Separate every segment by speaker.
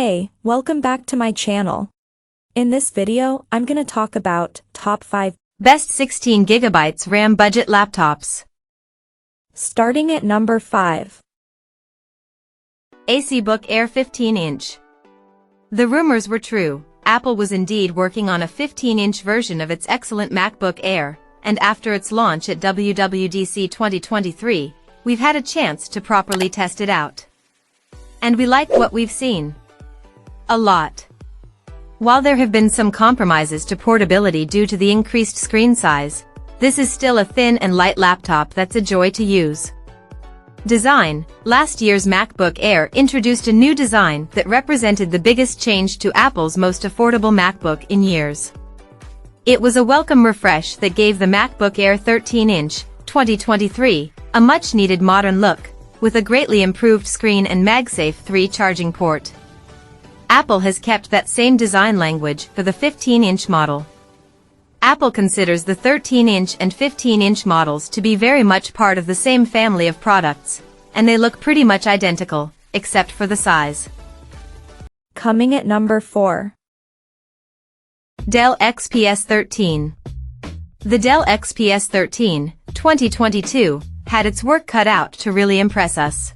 Speaker 1: Hey, welcome back to my channel. In this video, I'm gonna talk about top 5
Speaker 2: best 16GB RAM budget laptops.
Speaker 1: Starting at number 5.
Speaker 2: acBook Air 15-inch. The rumors were true. Apple was indeed working on a 15-inch version of its excellent MacBook Air, and after its launch at WWDC 2023, we've had a chance to properly test it out. And we like what we've seen. A lot. While there have been some compromises to portability due to the increased screen size, this is still a thin and light laptop that's a joy to use. Design. Last year's MacBook Air introduced a new design that represented the biggest change to Apple's most affordable MacBook in years. It was a welcome refresh that gave the MacBook Air 13-inch, 2023, a much-needed modern look, with a greatly improved screen and MagSafe 3 charging port. Apple has kept that same design language for the 15-inch model. Apple considers the 13-inch and 15-inch models to be very much part of the same family of products, and they look pretty much identical, except for the size.
Speaker 1: Coming at number 4.
Speaker 2: Dell XPS 13. The Dell XPS 13, 2022, had its work cut out to really impress us.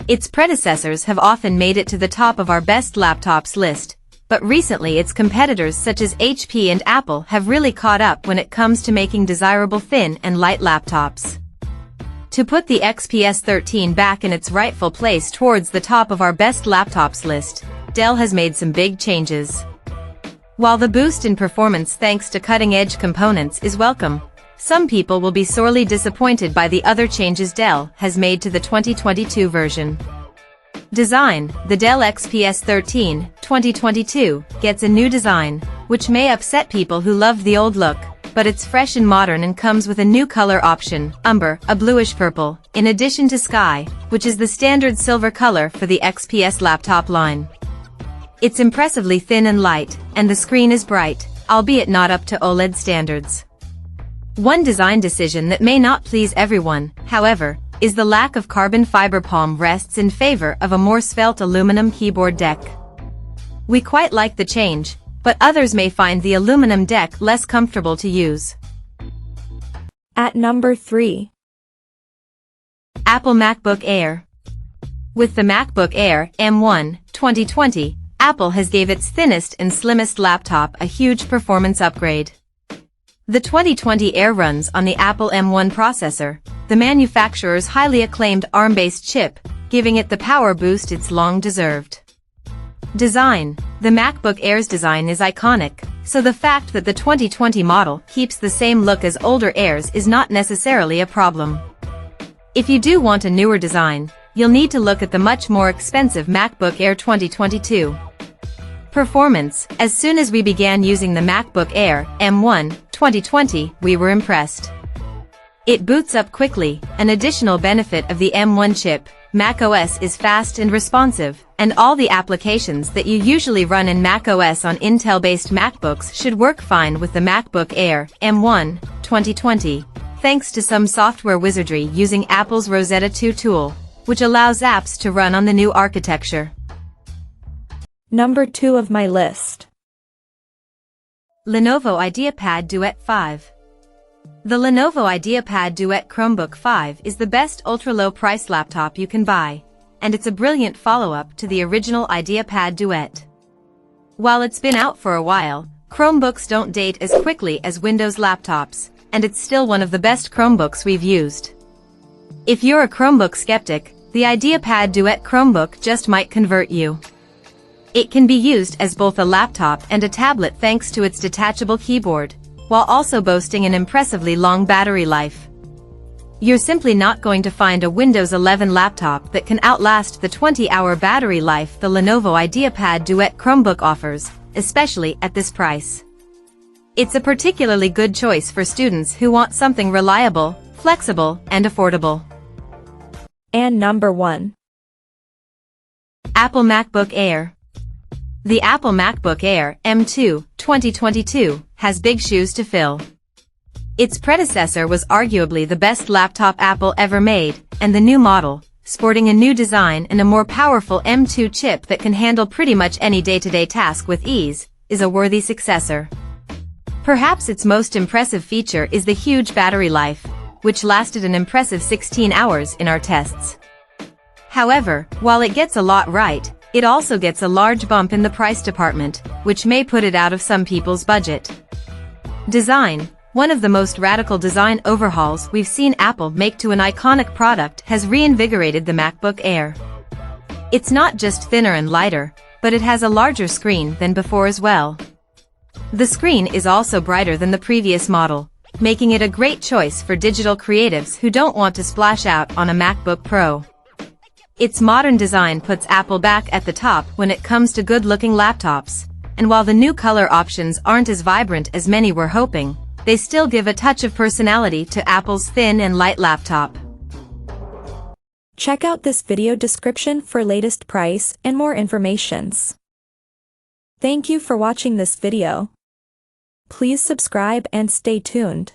Speaker 2: Its predecessors have often made it to the top of our best laptops list, but recently its competitors such as HP and Apple have really caught up when it comes to making desirable thin and light laptops. To put the XPS 13 back in its rightful place towards the top of our best laptops list, Dell has made some big changes. While the boost in performance thanks to cutting-edge components is welcome, some people will be sorely disappointed by the other changes Dell has made to the 2022 version. Design. The Dell XPS 13, 2022, gets a new design, which may upset people who loved the old look, but it's fresh and modern and comes with a new color option, umber, a bluish purple, in addition to sky, which is the standard silver color for the XPS laptop line. It's impressively thin and light, and the screen is bright, albeit not up to OLED standards. One design decision that may not please everyone, however, is the lack of carbon fiber palm rests in favor of a more svelte aluminum keyboard deck. We quite like the change, but others may find the aluminum deck less comfortable to use.
Speaker 1: At number 3.
Speaker 2: Apple MacBook Air. With the MacBook Air M1, 2020, Apple has gave its thinnest and slimmest laptop a huge performance upgrade. The 2020 Air runs on the Apple M1 processor, the manufacturer's highly acclaimed ARM-based chip, giving it the power boost it's long deserved. Design. The MacBook Air's design is iconic, so the fact that the 2020 model keeps the same look as older Airs is not necessarily a problem. If you do want a newer design, you'll need to look at the much more expensive MacBook Air 2022. Performance. As soon as we began using the MacBook Air M1, 2020, we were impressed. It boots up quickly, an additional benefit of the M1 chip. macOS is fast and responsive, and all the applications that you usually run in macOS on Intel-based MacBooks should work fine with the MacBook Air M1, 2020, thanks to some software wizardry using Apple's Rosetta 2 tool, which allows apps to run on the new architecture.
Speaker 1: Number 2 of my list.
Speaker 2: Lenovo IdeaPad Duet 5. The Lenovo IdeaPad Duet Chromebook 5 is the best ultra-low price laptop you can buy, and it's a brilliant follow-up to the original IdeaPad Duet. While it's been out for a while, Chromebooks don't date as quickly as Windows laptops, and it's still one of the best Chromebooks we've used. If you're a Chromebook skeptic, the IdeaPad Duet Chromebook just might convert you. It can be used as both a laptop and a tablet thanks to its detachable keyboard, while also boasting an impressively long battery life. You're simply not going to find a Windows 11 laptop that can outlast the 20-hour battery life the Lenovo IdeaPad Duet Chromebook offers, especially at this price. It's a particularly good choice for students who want something reliable, flexible, and affordable.
Speaker 1: And number 1.
Speaker 2: Apple MacBook Air. The Apple MacBook Air M2, 2022, has big shoes to fill. Its predecessor was arguably the best laptop Apple ever made, and the new model, sporting a new design and a more powerful M2 chip that can handle pretty much any day-to-day task with ease, is a worthy successor. Perhaps its most impressive feature is the huge battery life, which lasted an impressive 16 hours in our tests. However, while it gets a lot right, it also gets a large bump in the price department, which may put it out of some people's budget. Design. One of the most radical design overhauls we've seen Apple make to an iconic product has reinvigorated the MacBook Air. It's not just thinner and lighter, but it has a larger screen than before as well. The screen is also brighter than the previous model, making it a great choice for digital creatives who don't want to splash out on a MacBook Pro. Its modern design puts Apple back at the top when it comes to good-looking laptops, and while the new color options aren't as vibrant as many were hoping, they still give a touch of personality to Apple's thin and light laptop.
Speaker 1: Check out this video description for latest price and more informations. Thank you for watching this video. Please subscribe and stay tuned.